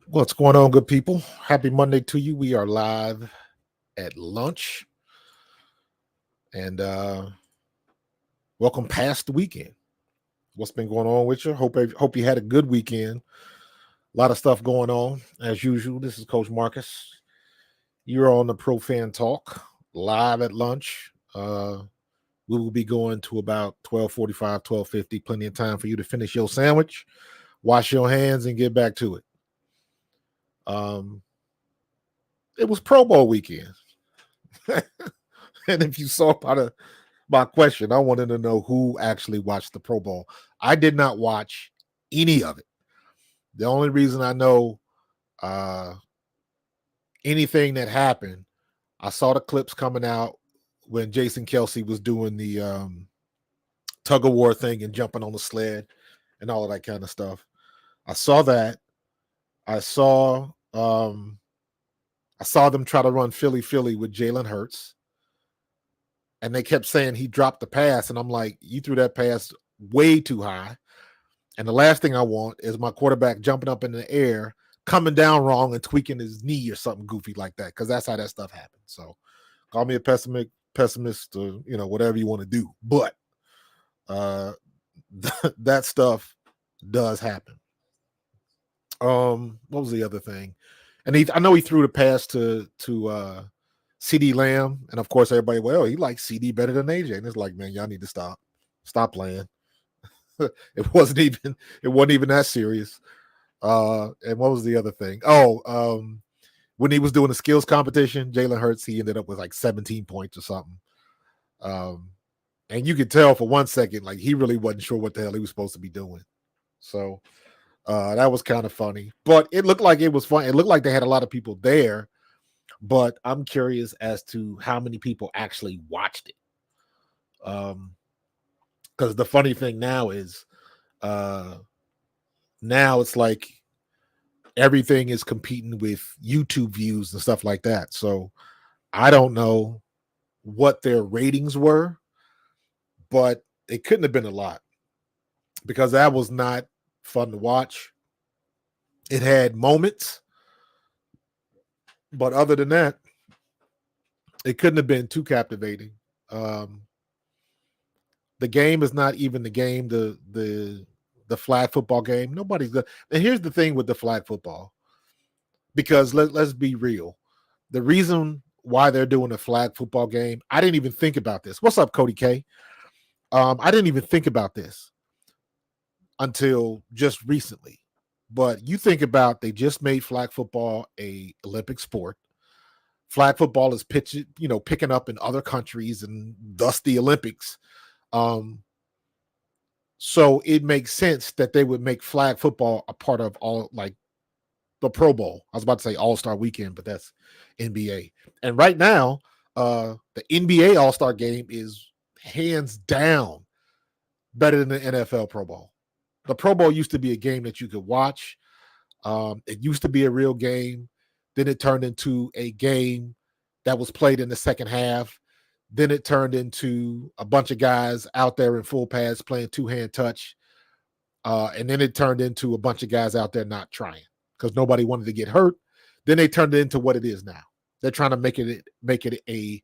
What's going on, good people? Happy Monday to you. We are live at lunch and welcome past the weekend. What's been going on with you? Hope you had a good weekend. A lot of stuff going on as usual. This is Coach Marcus. You're on the Pro Fan Talk live at lunch. We will be going to about 12:45, 12:50. Plenty of time for you to finish your sandwich, wash your hands, and get back to it. Um, it was Pro Bowl weekend. And if you saw my question, I wanted to know who actually watched the Pro Bowl. I did not watch any of it. The only reason I know uh, anything that happened, I saw the clips coming out when Jason Kelsey was doing the tug of war thing and jumping on the sled and all of that kind of stuff. I saw that. I saw I saw them try to run Philly Philly with Jalen Hurts. And they kept saying he dropped the pass. And I'm like, you threw that pass way too high. And the last thing I want is my quarterback jumping up in the air, coming down wrong and tweaking his knee or something goofy like that, because that's how that stuff happens. So call me a pessimist, or whatever you want to do. But that stuff does happen. What was the other thing? And I know he threw the pass to CD Lamb, and of course everybody, well, he likes CD better than AJ, and it's like, man, y'all need to stop playing. it wasn't even that serious. And what was the other thing? When he was doing the skills competition, Jalen Hurts, he ended up with like 17 points or something. And you could tell for 1 second, like he really wasn't sure what the hell he was supposed to be doing. So that was kind of funny, but it looked like it was fun. It looked like they had a lot of people there, but I'm curious as to how many people actually watched it. Because the funny thing now is, now it's like everything is competing with YouTube views and stuff like that. So I don't know what their ratings were, but it couldn't have been a lot because that was not fun to watch. It had moments, but other than that, it couldn't have been too captivating. The game is not even the game. The flag football game. Nobody's good. And here's the thing with the flag football, because let's be real. The reason why they're doing a flag football game, I didn't even think about this. What's up, Cody K? I didn't even think about this until just recently. But you think about, they just made flag football a Olympic sport. Flag football is picking up in other countries, and thus the Olympics. So it makes sense that they would make flag football a part of all, like, the Pro Bowl. I was about to say All-Star Weekend, but that's NBA. And right now, the NBA All-Star Game is hands down better than the NFL Pro Bowl. The Pro Bowl used to be a game that you could watch. It used to be a real game. Then it turned into a game that was played in the second half. Then it turned into a bunch of guys out there in full pads playing two-hand touch. And then it turned into a bunch of guys out there not trying because nobody wanted to get hurt. Then they turned it into what it is now. They're trying to make it a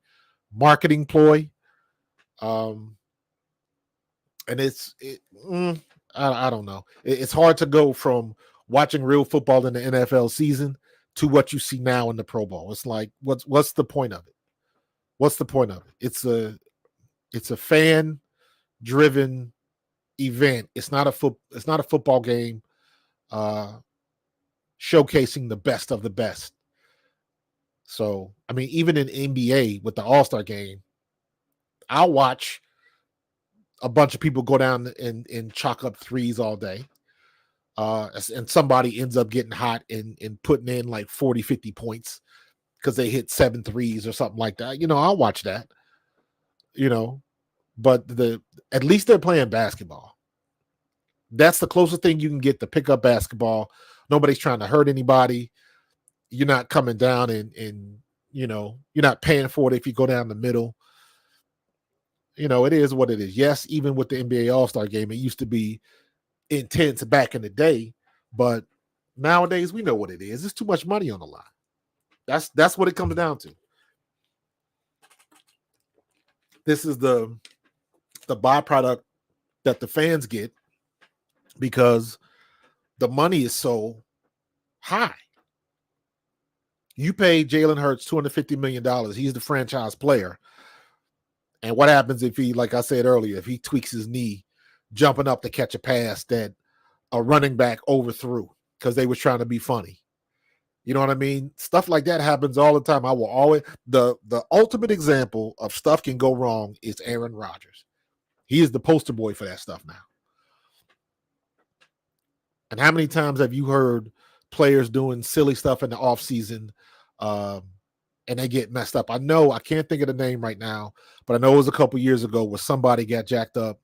marketing ploy. And I don't know. It's hard to go from watching real football in the NFL season to what you see now in the Pro Bowl. It's like, what's the point of it? What's the point of it? It's a fan driven event. It's not a football game showcasing the best of the best. So, I mean, even in NBA with the All-Star game, I'll watch a bunch of people go down and chalk up threes all day. And somebody ends up getting hot and putting in like 40, 50 points because they hit 7 threes or something like that. I'll watch that. But at least they're playing basketball. That's the closest thing you can get to pick up basketball. Nobody's trying to hurt anybody. You're not coming down and you're not paying for it if you go down the middle. It is what it is. Yes, even with the NBA All-Star game, it used to be intense back in the day, but Nowadays, we know what it is. There's too much money on the line. That's what it comes down to. This is the byproduct that the fans get because the money is so high. You pay Jalen Hurts $250 million. He's the franchise player. And what happens if he, like I said earlier, if he tweaks his knee jumping up to catch a pass that a running back overthrew because they was trying to be funny? You know what I mean? Stuff like that happens all the time. I will always, the ultimate example of stuff can go wrong is Aaron Rodgers. He is the poster boy for that stuff now. And how many times have you heard players doing silly stuff in the offseason and they get messed up? I know, I can't think of the name right now, but I know it was a couple years ago where somebody got jacked up.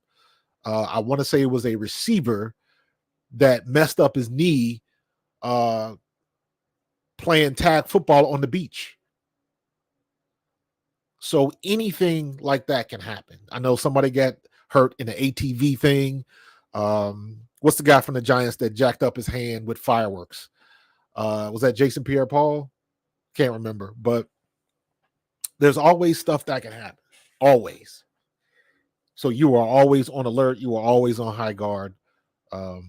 I want to say it was a receiver that messed up his knee playing tag football on the beach. So anything like that can happen. I know somebody got hurt in the ATV thing. What's the guy from the Giants that jacked up his hand with fireworks? Was that Jason Pierre-Paul? Can't remember. But there's always stuff that can happen. Always. So you are always on alert. You are always on high guard. You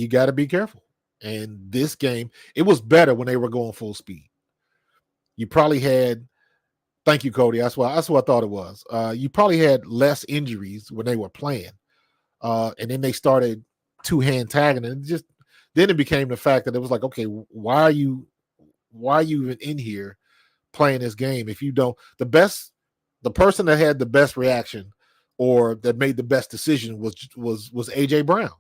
got to be careful. And this game, it was better when they were going full speed. You probably had, thank you, Cody. That's what I thought it was. You probably had less injuries when they were playing. And then they started two-hand tagging, and then it became the fact that it was like, okay, why are you even in here playing this game if you don't? The person that had the best reaction or that made the best decision was AJ Brown.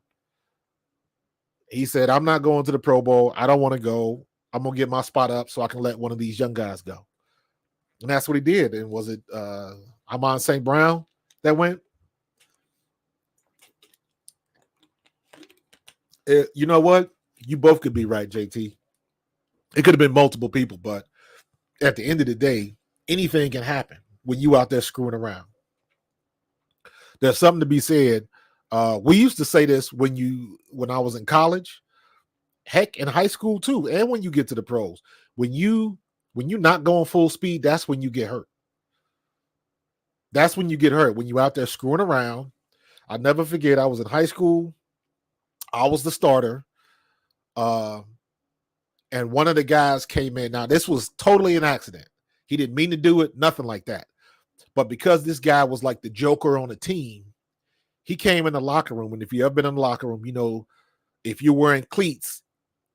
He said, I'm not going to the Pro Bowl. I don't want to go. I'm going to get my spot up so I can let one of these young guys go. And that's what he did. And was it Amon St. Brown that went? You know what? You both could be right, JT. It could have been multiple people, but at the end of the day, anything can happen when you out there screwing around. There's something to be said. We used to say this when I was in college, heck, in high school too, and when you get to the pros. When you're not going full speed, that's when you get hurt. That's when you get hurt, when you out there screwing around. I'll never forget, I was in high school. I was the starter. And one of the guys came in. Now, this was totally an accident. He didn't mean to do it, nothing like that. But because this guy was like the joker on the team, he came in the locker room. And if you ever been in the locker room, you know, if you're wearing cleats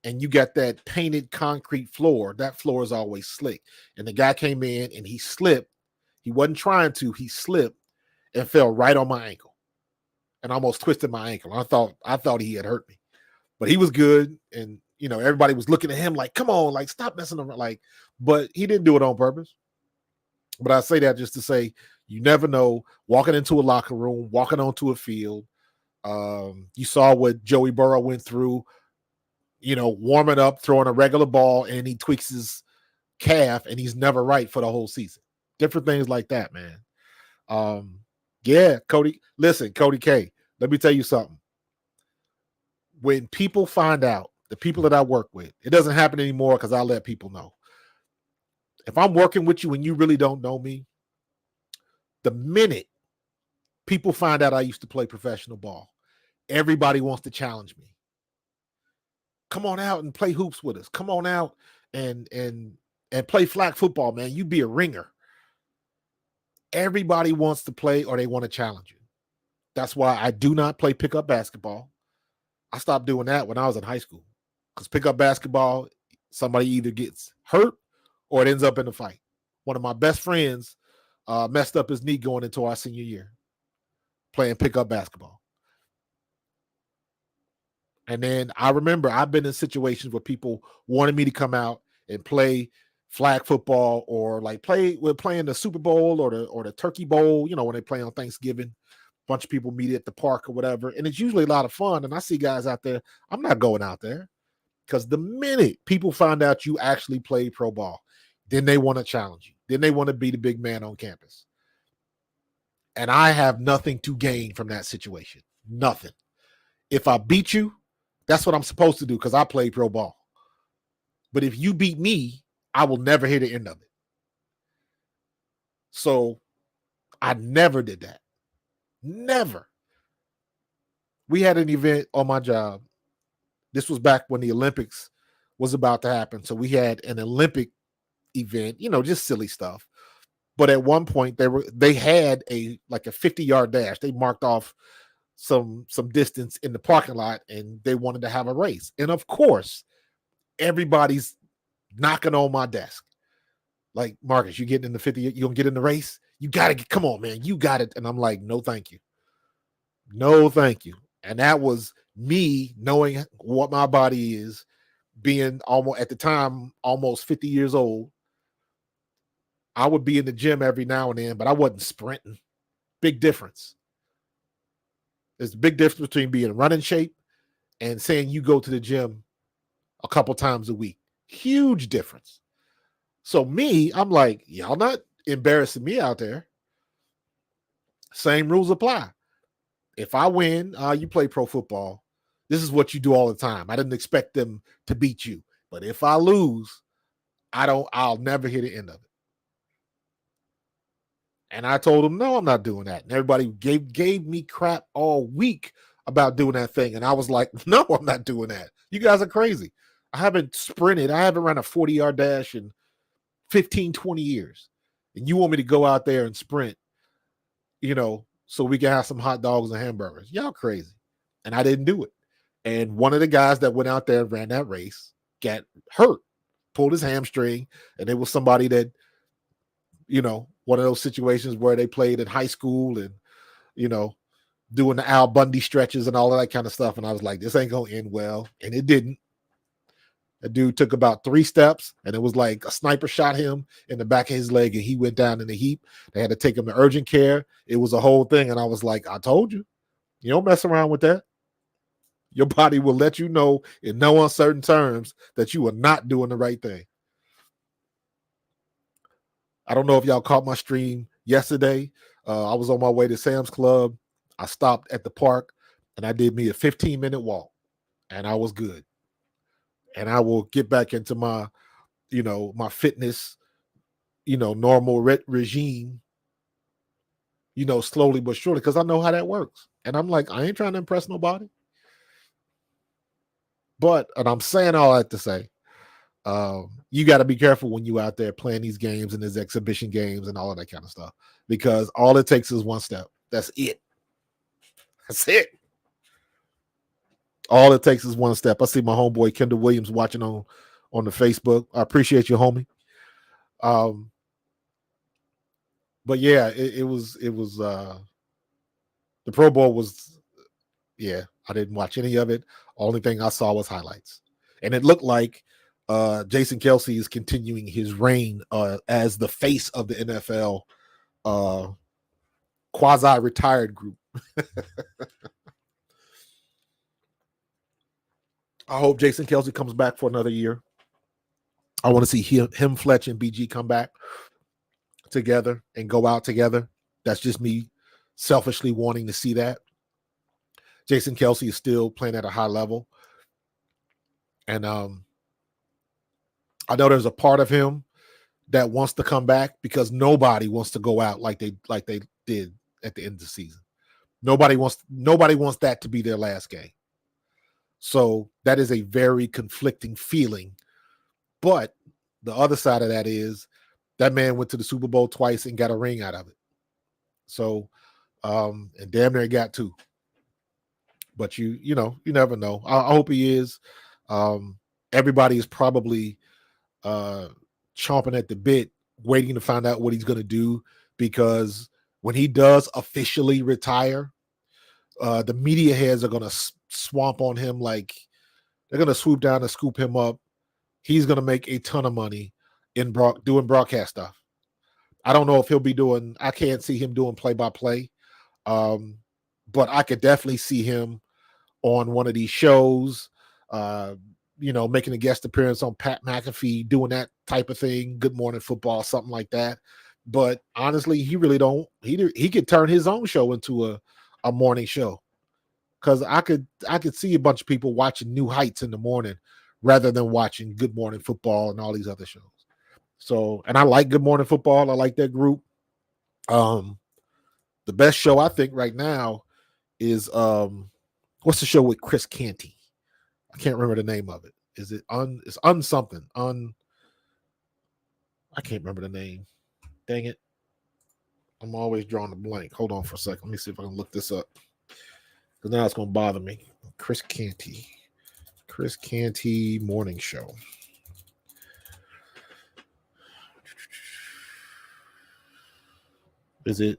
and you got that painted concrete floor, that floor is always slick. And the guy came in and he slipped. He wasn't trying to. He slipped and fell right on my ankle and almost twisted my ankle. I thought he had hurt me, but he was good. And, you know, everybody was looking at him like, come on, like, stop messing around. Like, but he didn't do it on purpose. But I say that just to say, you never know. Walking into a locker room, walking onto a field. You saw what Joey Burrow went through, you know, warming up, throwing a regular ball, and he tweaks his calf, and he's never right for the whole season. Different things like that, man. Yeah, Cody. Listen, Cody K, let me tell you something. When people find out, the people that I work with, it doesn't happen anymore because I let people know. If I'm working with you and you really don't know me, the minute people find out I used to play professional ball, everybody wants to challenge me. Come on out and play hoops with us. Come on out and play flag football, man. You be a ringer. Everybody wants to play or they want to challenge you. That's why I do not play pickup basketball. I stopped doing that when I was in high school because pickup basketball, somebody either gets hurt or it ends up in a fight. One of my best friends messed up his knee going into our senior year playing pickup basketball. And then I remember I've been in situations where people wanted me to come out and play flag football or like we're playing the Super Bowl or the Turkey Bowl, you know, when they play on Thanksgiving. A bunch of people meet at the park or whatever. And it's usually a lot of fun. And I see guys out there. I'm not going out there because the minute people find out you actually play pro ball, then they want to challenge you. Then they want to be the big man on campus. And I have nothing to gain from that situation. Nothing. If I beat you, That's what I'm supposed to do because I play pro ball. But if you beat me, I will never hear the end of it. So I never did that. Never. We had an event on my job. This was back when the Olympics was about to happen. So we had an Olympic event, just silly stuff. But at one point they had a 50-yard dash. They marked off some distance in the parking lot and they wanted to have a race. And of course, everybody's knocking on my desk. Like, Marcus, you getting in the 50, you gonna get in the race? You gotta get, come on, man, you got it. And I'm like, no, thank you. No, thank you. And that was me knowing what my body is, being almost at the time, almost 50 years old. I would be in the gym every now and then, but I wasn't sprinting. Big difference. There's a big difference between being in running shape and saying you go to the gym a couple times a week. Huge difference. So me, I'm like, y'all not embarrassing me out there. Same rules apply. If I win, you play pro football. This is what you do all the time. I didn't expect them to beat you. But if I lose, I'll never hear the end of it. And I told them, no, I'm not doing that. And everybody gave me crap all week about doing that thing. And I was like, no, I'm not doing that. You guys are crazy. I haven't sprinted. I haven't run a 40-yard dash in 15, 20 years. And you want me to go out there and sprint, so we can have some hot dogs and hamburgers. Y'all crazy. And I didn't do it. And one of the guys that went out there and ran that race got hurt, pulled his hamstring. And it was somebody that, one of those situations where they played in high school and, doing the Al Bundy stretches and all of that kind of stuff. And I was like, this ain't going to end well. And it didn't. The dude took about 3 steps and it was like a sniper shot him in the back of his leg and he went down in a heap. They had to take him to urgent care. It was a whole thing. And I was like, I told you, you don't mess around with that. Your body will let you know in no uncertain terms that you are not doing the right thing. I don't know if y'all caught my stream yesterday. I was on my way to Sam's Club. I stopped at the park and I did me a 15-minute walk and I was good. And I will get back into my, my fitness, normal regime, slowly but surely, because I know how that works. And I'm like, I ain't trying to impress nobody. And I'm saying all that to say, you got to be careful when you out there playing these games and these exhibition games and all of that kind of stuff, because all it takes is one step. That's it. That's it. All it takes is one step. I see my homeboy Kendall Williams watching on the Facebook. I appreciate you, homie. But yeah, it was the Pro Bowl was, yeah, I didn't watch any of it. Only thing I saw was highlights. And it looked like Jason Kelce is continuing his reign as the face of the NFL quasi-retired group. I hope Jason Kelce comes back for another year. I want to see him, Fletch, and BG come back together and go out together. That's just me selfishly wanting to see that. Jason Kelce is still playing at a high level. And I know there's a part of him that wants to come back because nobody wants to go out like they did at the end of the season. Nobody wants that to be their last game. So that is a very conflicting feeling. But the other side of that is that man went to the Super Bowl twice and got a ring out of it. So, and damn near got 2. But you never know. I hope he is. Everybody is probably chomping at the bit, waiting to find out what he's going to do, because when he does officially retire, the media heads are going to swamp on him. Like, they're going to swoop down and scoop him up. He's going to make a ton of money in doing broadcast stuff. I don't know if he'll be doing, I can't see him doing play-by-play. But I could definitely see him on one of these shows, making a guest appearance on Pat McAfee, doing that type of thing, Good Morning Football, something like that. But honestly, he really don't. He could turn his own show into a morning show. because I could see a bunch of people watching New Heights in the morning rather than watching Good Morning Football and all these other shows. So, and I like Good Morning Football. I like that group. The best show I think right now is what's the show with Chris Canty? I can't remember the name of it. Is it it's something? I can't remember the name. Dang it. I'm always drawing a blank. Hold on for a second. Let me see if I can look this up. Because now it's going to bother me. Chris Canty morning show. Is it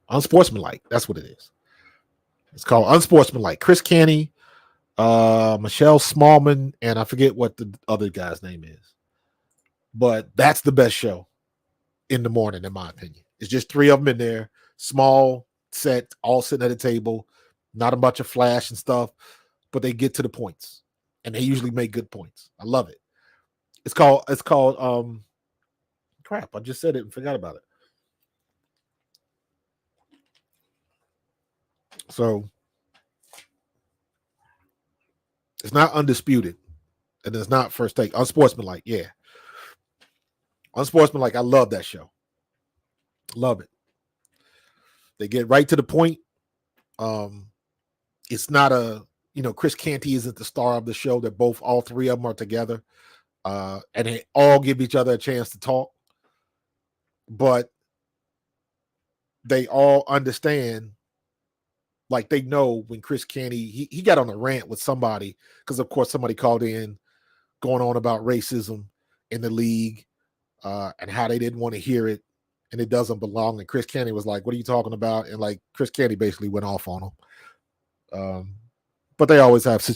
Unsportsmanlike? That's what it is. It's called Unsportsmanlike. Chris Canty, Michelle Smallman, and I forget what the other guy's name is. But that's the best show in the morning, in my opinion. It's just three of them in there, small set, all sitting at a table, not a bunch of flash and stuff, but they get to the points, and they usually make good points. I love it. It's called crap. I just said it and forgot about it. So it's not Undisputed, and it's not First Take. Unsportsmanlike, yeah. Unsportsmanlike, I love that show. Love it. They get right to the point. It's not Chris Canty isn't the star of the show. They're all three of them are together. And they all give each other a chance to talk. But they all understand, like they know when Chris Canty, he got on a rant with somebody, because of course somebody called in going on about racism in the league and how they didn't want to hear it and it doesn't belong. And Chris Canty was like, what are you talking about? And like Chris Canty basically went off on him. But they always have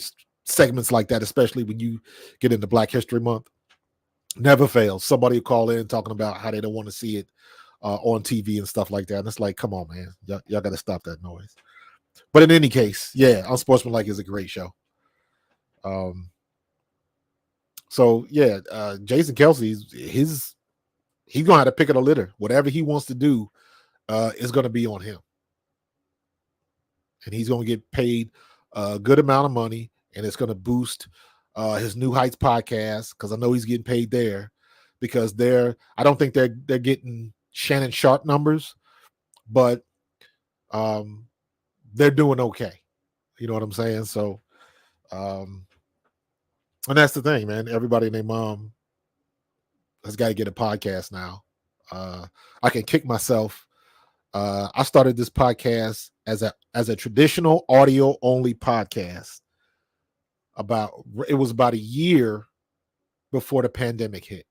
segments like that, especially when you get into Black History Month. Never fails. Somebody will call in talking about how they don't want to see it on TV and stuff like that. And it's like, come on, man. Y'all got to stop that noise. But in any case, yeah, Unsportsmanlike is a great show. So, yeah, Jason Kelce, he's going to have to pick of the litter. Whatever he wants to do is going to be on him. And he's going to get paid a good amount of money, and it's going to boost his New Heights podcast, because I know he's getting paid there, because I don't think they're getting Shannon Sharp numbers, but they're doing okay. You know what I'm saying? So, and that's the thing, man. Everybody and their mom has got to get a podcast now. I can kick myself. I started this podcast as a traditional audio only podcast. It was about a year before the pandemic hit.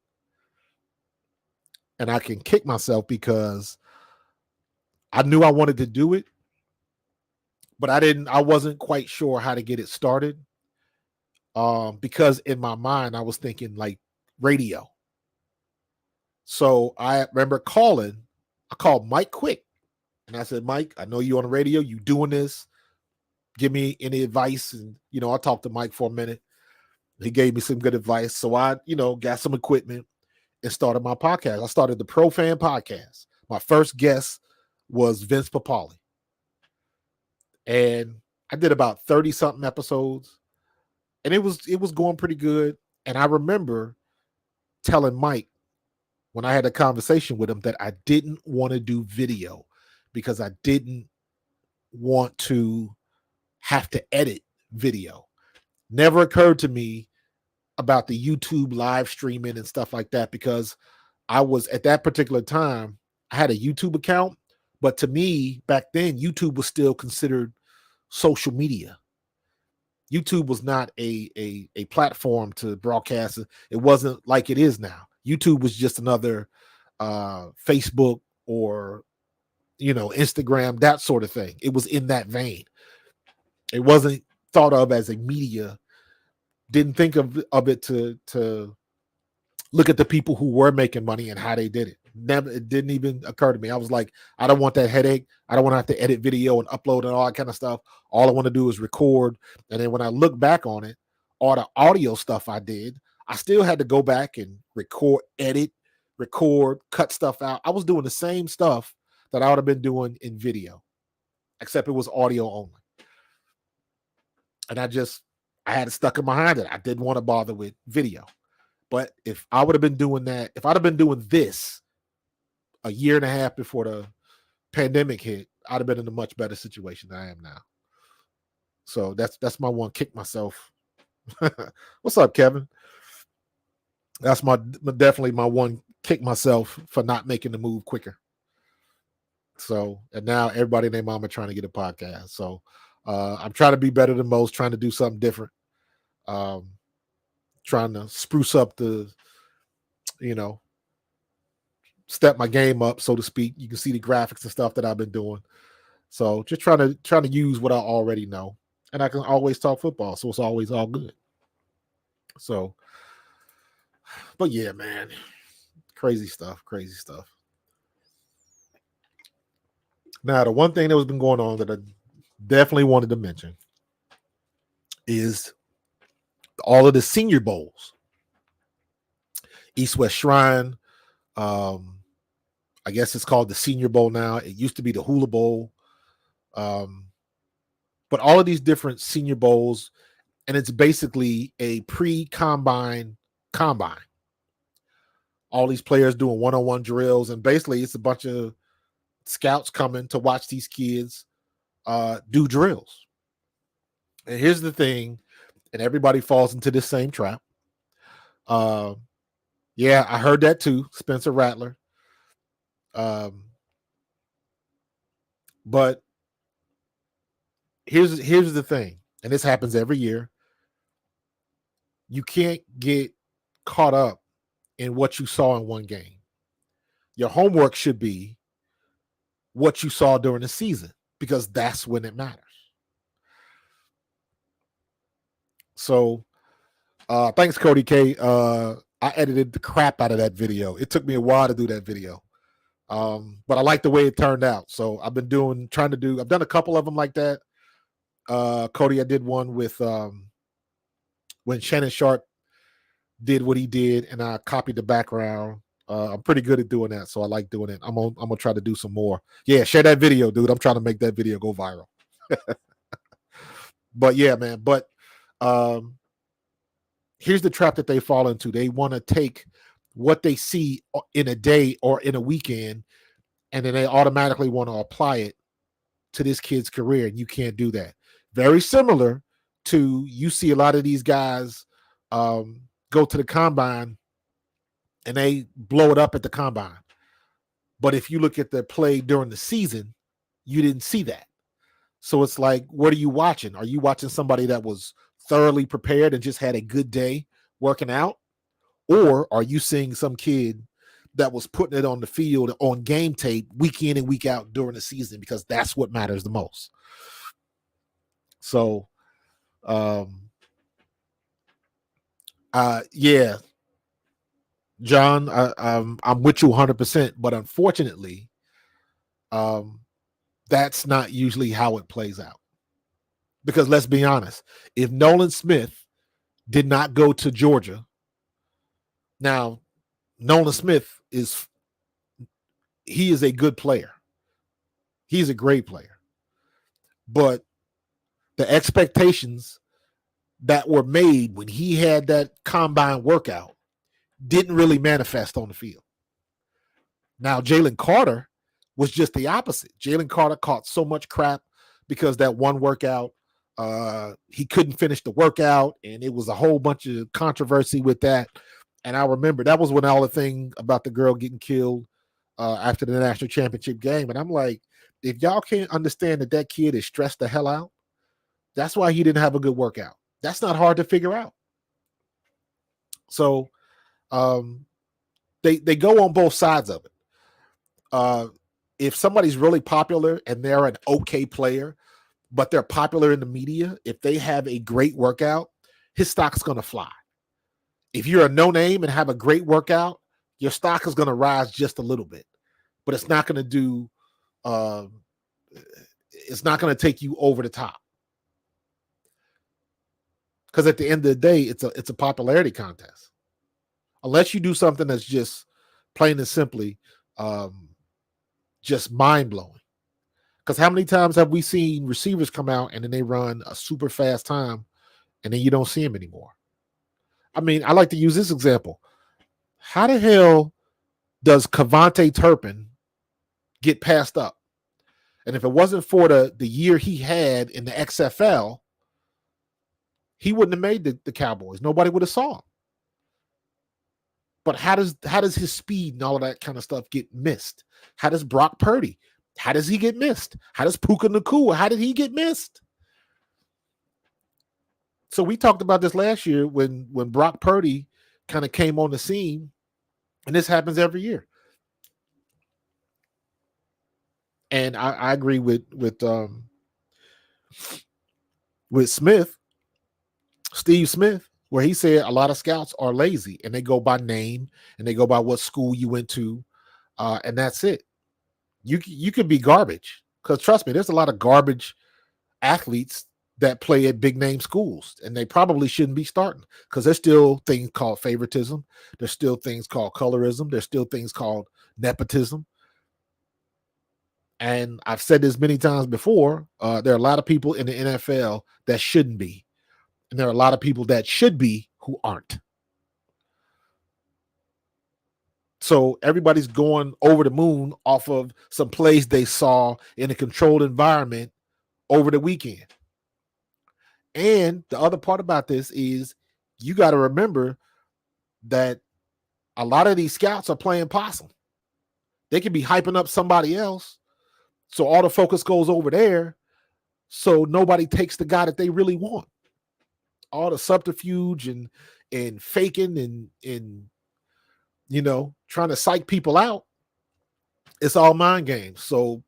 And I can kick myself because I knew I wanted to do it, but I wasn't quite sure how to get it started. Because in my mind, I was thinking like radio. So I remember I called Mike Quick, and I said, Mike, I know you on the radio, you doing this. Give me any advice. And, I talked to Mike for a minute. He gave me some good advice. So I, got some equipment and started my podcast. I started the Pro Fan Podcast. My first guest was Vince Papale. And I did about 30 something episodes, and it was going pretty good. And I remember telling Mike when I had a conversation with him that I didn't want to do video because I didn't want to have to edit video. Never occurred to me about the YouTube live streaming and stuff like that, because I was at that particular time, I had a YouTube account, but to me back then, YouTube was still considered social media. YouTube was not a platform to broadcast. It wasn't like it is now. YouTube was just another Facebook or Instagram, that sort of thing. It was in that vein. It wasn't thought of as a media. Didn't think of it to look at the people who were making money and how they did it. Never, it didn't even occur to me. I was like, I don't want that headache. I don't want to have to edit video and upload and all that kind of stuff. All I want to do is record. And then when I look back on it, all the audio stuff I did, I still had to go back and record, cut stuff out. I was doing the same stuff that I would have been doing in video. except it was audio only. And I had it stuck in my mind that I didn't want to bother with video. But if I would have been doing that, if I'd have been doing this a year and a half before the pandemic hit, I'd have been in a much better situation than I am now. So that's my one kick myself. What's up, Kevin? That's definitely my one kick myself for not making the move quicker. So, and now everybody and their mama trying to get a podcast. So I'm trying to be better than most, trying to do something different. Trying to spruce up step my game up, so to speak. You can see the graphics and stuff that I've been doing. So just trying to use what I already know. And I can always talk football, so it's always all good. So, but yeah, man, crazy stuff. Now, the one thing that was been going on that I definitely wanted to mention is all of the Senior Bowls. East West Shrine, I guess it's called the Senior Bowl now. It used to be the Hula Bowl. But all of these different Senior Bowls, and it's basically a pre-combine combine. All these players doing one-on-one drills, and basically it's a bunch of scouts coming to watch these kids do drills. And here's the thing, and everybody falls into this same trap. Yeah, I heard that too, Spencer Rattler. But here's the thing, and this happens every year. You can't get caught up in what you saw in one game. Your homework should be what you saw during the season, because that's when it matters. So thanks, Cody K. I edited the crap out of that video. It took me a while to do that video. But I like the way it turned out. So I've been I've done a couple of them like that. Cody, I did one with when Shannon Sharp did what he did, and I copied the background. I'm pretty good at doing that, so I like doing it. I'm gonna try to do some more. Yeah, share that video, dude. I'm trying to make that video go viral. But yeah, man. But here's the trap that they fall into. They want to take what they see in a day or in a weekend, and then they automatically want to apply it to this kid's career, and you can't do that. Very similar to, you see a lot of these guys go to the combine and they blow it up at the combine. But if you look at their play during the season, you didn't see that. So it's like, what are you watching? Are you watching somebody that was thoroughly prepared and just had a good day working out? Or are you seeing some kid that was putting it on the field on game tape week in and week out during the season, because that's what matters the most? So, yeah, John, I'm with you 100%, but unfortunately, that's not usually how it plays out. Because let's be honest, if Nolan Smith did not go to Georgia, now Nolan Smith is a good player. He's a great player. But the expectations that were made when he had that combine workout didn't really manifest on the field. Now, Jalen Carter was just the opposite. Jalen Carter caught so much crap because that one workout, he couldn't finish the workout, and it was a whole bunch of controversy with that. And I remember that was when all the thing about the girl getting killed after the national championship game. And I'm like, if y'all can't understand that kid is stressed the hell out, that's why he didn't have a good workout. That's not hard to figure out. So they go on both sides of it. If somebody's really popular and they're an okay player, but they're popular in the media, if they have a great workout, his stock's going to fly. If you're a no-name and have a great workout, your stock is going to rise just a little bit, but it's not going to do, it's not going to take you over the top. Because at the end of the day, it's a popularity contest. Unless you do something that's just plain and simply just mind-blowing. Because how many times have we seen receivers come out and then they run a super fast time and then you don't see them anymore? I mean, I like to use this example. How the hell does Cavante Turpin get passed up? And if it wasn't for the year he had in the XFL, he wouldn't have made the Cowboys. Nobody would have saw him. But how does his speed and all of that kind of stuff get missed? How does Brock Purdy? How does he get missed? How does Puka Nacua? How did he get missed? So we talked about this last year when Brock Purdy kind of came on the scene, and this happens every year. And I agree with Smith, Steve Smith, where he said a lot of scouts are lazy and they go by name and they go by what school you went to, and that's it. You could be garbage, because trust me, there's a lot of garbage athletes that play at big name schools, and they probably shouldn't be starting, because there's still things called favoritism. There's still things called colorism. There's still things called nepotism. And I've said this many times before. There are a lot of people in the NFL that shouldn't be, and there are a lot of people that should be who aren't. So everybody's going over the moon off of some plays they saw in a controlled environment over the weekend. And the other part about this is you got to remember that a lot of these scouts are playing possum. They could be hyping up somebody else, so all the focus goes over there, so nobody takes the guy that they really want. All the subterfuge and faking and trying to psych people out, it's all mind games. So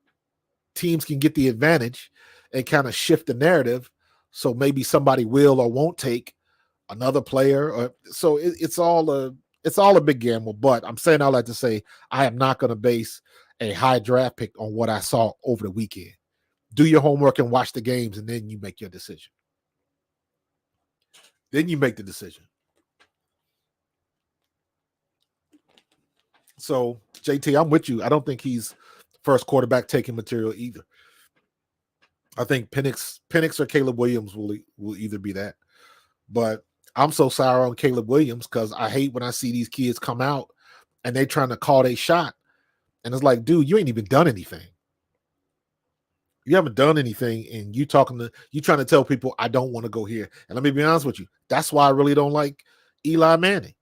teams can get the advantage and kind of shift the narrative, so maybe somebody will or won't take another player. Or so it's all a big gamble. But I'm saying all that to say I am not going to base a high draft pick on what I saw over the weekend. Do your homework and watch the games, and then you make your decision. Then you make the decision. So, JT, I'm with you. I don't think he's first quarterback taking material either. I think Penix or Caleb Williams will either be that. But I'm so sour on Caleb Williams because I hate when I see these kids come out and they trying to call their shot. And it's like, dude, you ain't even done anything. You haven't done anything, and you trying to tell people I don't want to go here. And let me be honest with you, that's why I really don't like Eli Manning.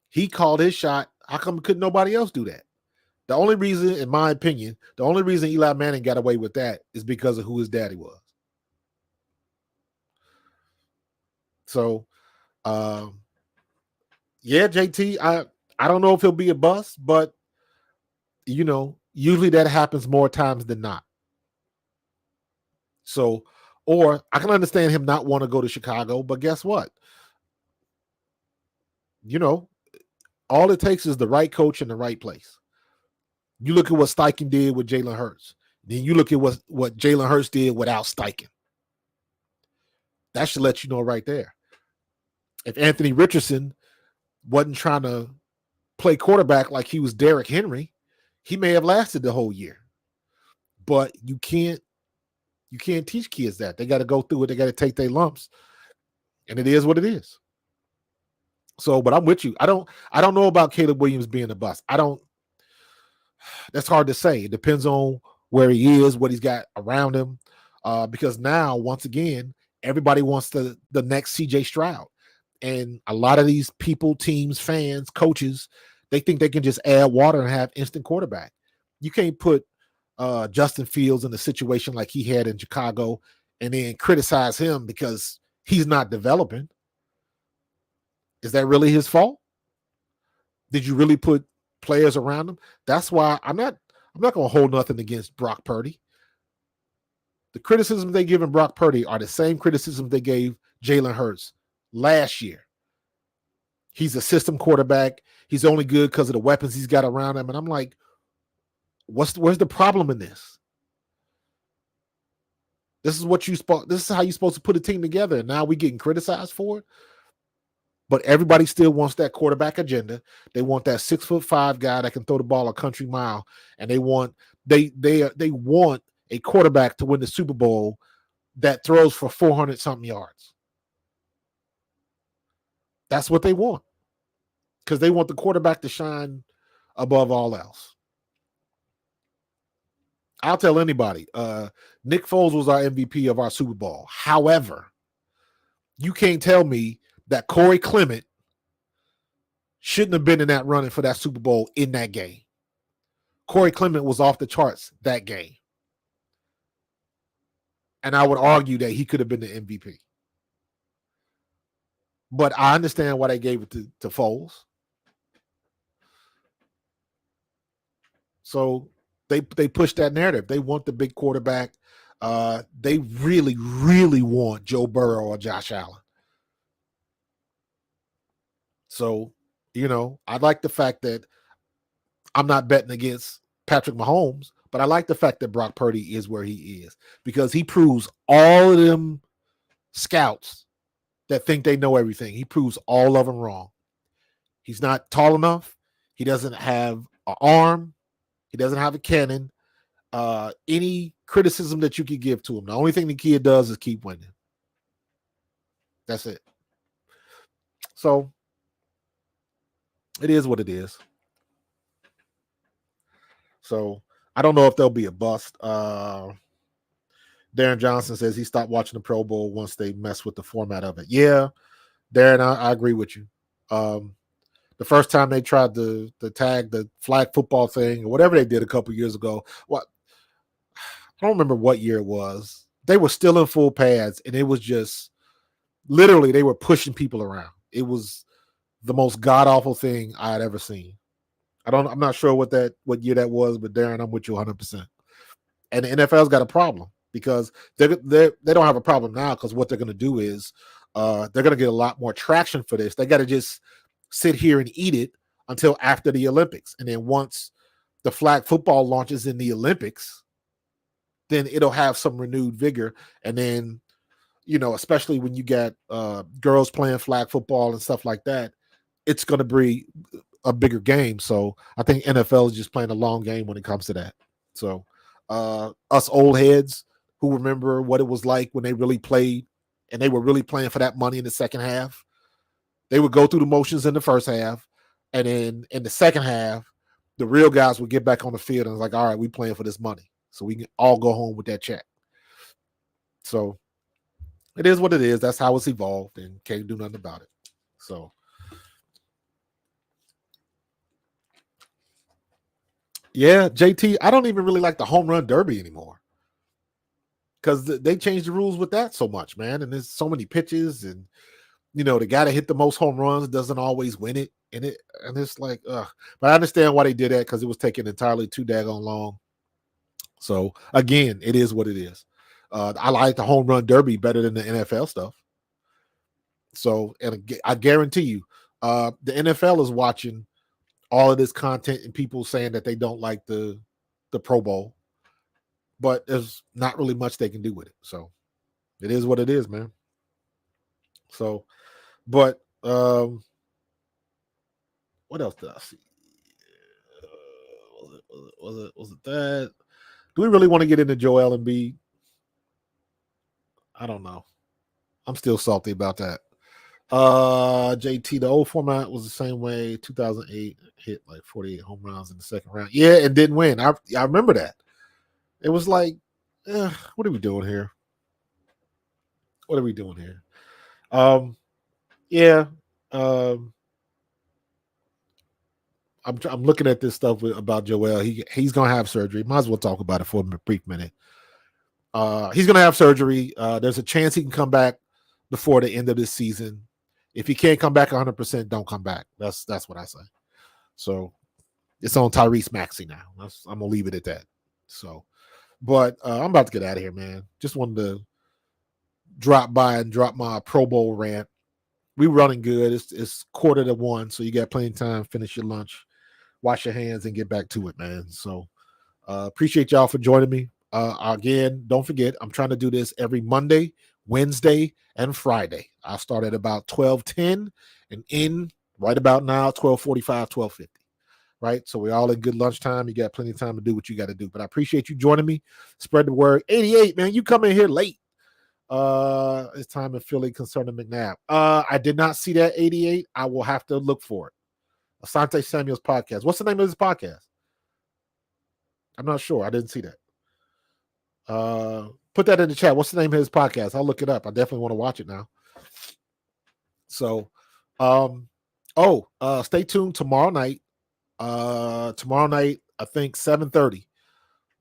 He called his shot. How come couldn't nobody else do that? The only reason, in my opinion, Eli Manning got away with that is because of who his daddy was. So, yeah, JT, I don't know if he'll be a bust, but usually that happens more times than not. So, or I can understand him not want to go to Chicago, but guess what? All it takes is the right coach in the right place. You look at what Steichen did with Jalen Hurts. Then you look at what Jalen Hurts did without Steichen. That should let you know right there. If Anthony Richardson wasn't trying to play quarterback like he was Derrick Henry, he may have lasted the whole year. But you can't teach kids that. They got to go through it. They got to take their lumps. And it is what it is. So, but I'm with you. I don't know about Caleb Williams being a bust. That's hard to say. It depends on where he is, what he's got around him. Because now, once again, everybody wants the next CJ Stroud. And a lot of these people, teams, fans, coaches, they think they can just add water and have instant quarterback. You can't put Justin Fields in a situation like he had in Chicago and then criticize him because he's not developing. Is that really his fault? Did you really put players around him? That's why I'm not going to hold nothing against Brock Purdy. The criticism they give Brock Purdy are the same criticism they gave Jalen Hurts last year. He's a system quarterback. He's only good because of the weapons he's got around him. And I'm like, where's the problem in this? This is how you're supposed to put a team together. And now we're getting criticized for it. But everybody still wants that quarterback agenda. They want that 6'5" guy that can throw the ball a country mile. And they want They want a quarterback to win the Super Bowl that throws for 400 something yards. That's what they want, because they want the quarterback to shine above all else. I'll tell anybody, Nick Foles was our MVP of our Super Bowl. However, you can't tell me that Corey Clement shouldn't have been in that running for that Super Bowl in that game. Corey Clement was off the charts that game. And I would argue that he could have been the MVP. But I understand why they gave it to Foles. So they push that narrative. They want the big quarterback. They really, really want Joe Burrow or Josh Allen. So, I like the fact that I'm not betting against Patrick Mahomes, but I like the fact that Brock Purdy is where he is, because he proves all of them scouts that think they know everything. He proves all of them wrong. He's not tall enough. He doesn't have an arm. He doesn't have a cannon. Any criticism that you could give to him, the only thing the kid does is keep winning. That's it. So it is what it is. So I don't know if there'll be a bust. Darren Johnson says he stopped watching the Pro Bowl once they mess with the format of it. Yeah, Darren, I agree with you. The first time they tried to tag the flag football thing or whatever they did a couple years ago, I don't remember what year it was. They were still in full pads, and it was just literally they were pushing people around. It was the most god awful thing I had ever seen. I'm not sure what year that was, but Darren, I'm with you 100%. And the NFL's got a problem, because they don't have a problem now, because what they're going to do is they're going to get a lot more traction for this. They got to just sit here and eat it until after the Olympics. And then once the flag football launches in the Olympics, then it'll have some renewed vigor. And then, especially when you get girls playing flag football and stuff like that, it's going to be a bigger game. So I think NFL is just playing a long game when it comes to that. So us old heads who remember what it was like when they really played, and they were really playing for that money in the second half. They would go through the motions in the first half, and then in the second half, the real guys would get back on the field and was like, all right, we playing for this money, so we can all go home with that check. So it is what it is. That's how it's evolved, and can't do nothing about it. So yeah, JT, I don't even really like the home run derby anymore, because they changed the rules with that so much, man. And there's so many pitches, and the guy that hit the most home runs doesn't always win it. And it's like, but I understand why they did that, because it was taking entirely too daggone long. So again, it is what it is. I like the home run derby better than the NFL stuff. So, and I guarantee you, the NFL is watching all of this content and people saying that they don't like the Pro Bowl, but there's not really much they can do with it. So it is what it is, man. So, but what else did I see? Was it that? Do we really want to get into Joel Embiid? I don't know. I'm still salty about that. JT, the old format was the same way. 2008 hit like 48 home runs in the second round. Yeah, and didn't win. I remember that. It was like, what are we doing here? What are we doing here? Yeah. I'm looking at this stuff about Joel. He's gonna have surgery. Might as well talk about it for a brief minute. He's gonna have surgery. There's a chance he can come back before the end of this season. If he can't come back 100%, don't come back. That's what I say. So it's on Tyrese Maxey now. I'm gonna leave it at that. So, but I'm about to get out of here, man. Just wanted to drop by and drop my Pro Bowl rant. We running good. It's 1:45, so you got plenty of time. Finish your lunch, wash your hands, and get back to it, man. So appreciate y'all for joining me. Again, don't forget, I'm trying to do this every Monday, Wednesday, and Friday. I start at about 12:10 and end right about now, 12:45, 12:50. right? So we're all in good lunchtime. You got plenty of time to do what you got to do. But I appreciate you joining me. Spread the word. 88, man, you come in here late. It's time in Philly concerning McNabb. I did not see that 88. I will have to look for it. Asante Samuel's podcast. What's the name of his podcast? I'm not sure. I didn't see that. Put that in the chat. What's the name of his podcast? I'll look it up. I definitely want to watch it now. So, stay tuned tomorrow night. Tomorrow night, I think 7:30.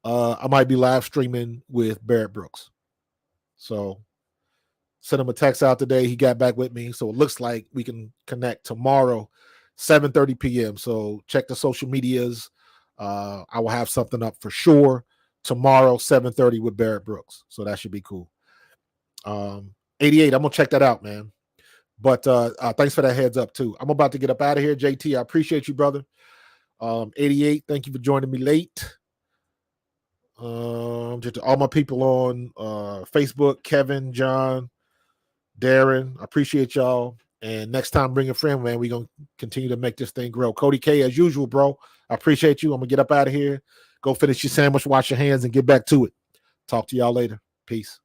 I might be live streaming with Barrett Brooks. So sent him a text out today. He got back with me. So it looks like we can connect tomorrow, 7:30 p.m. So check the social medias. I will have something up for sure tomorrow, 7:30 with Barrett Brooks. So that should be cool. 88, I'm going to check that out, man. But thanks for that heads up, too. I'm about to get up out of here, JT. I appreciate you, brother. 88, thank you for joining me late. Just to all my people on Facebook, Kevin, John, Darren, I appreciate y'all. And next time, bring a friend, man. We're going to continue to make this thing grow. Cody K, as usual, bro. I appreciate you. I'm going to get up out of here, go finish your sandwich, wash your hands, and get back to it. Talk to y'all later. Peace.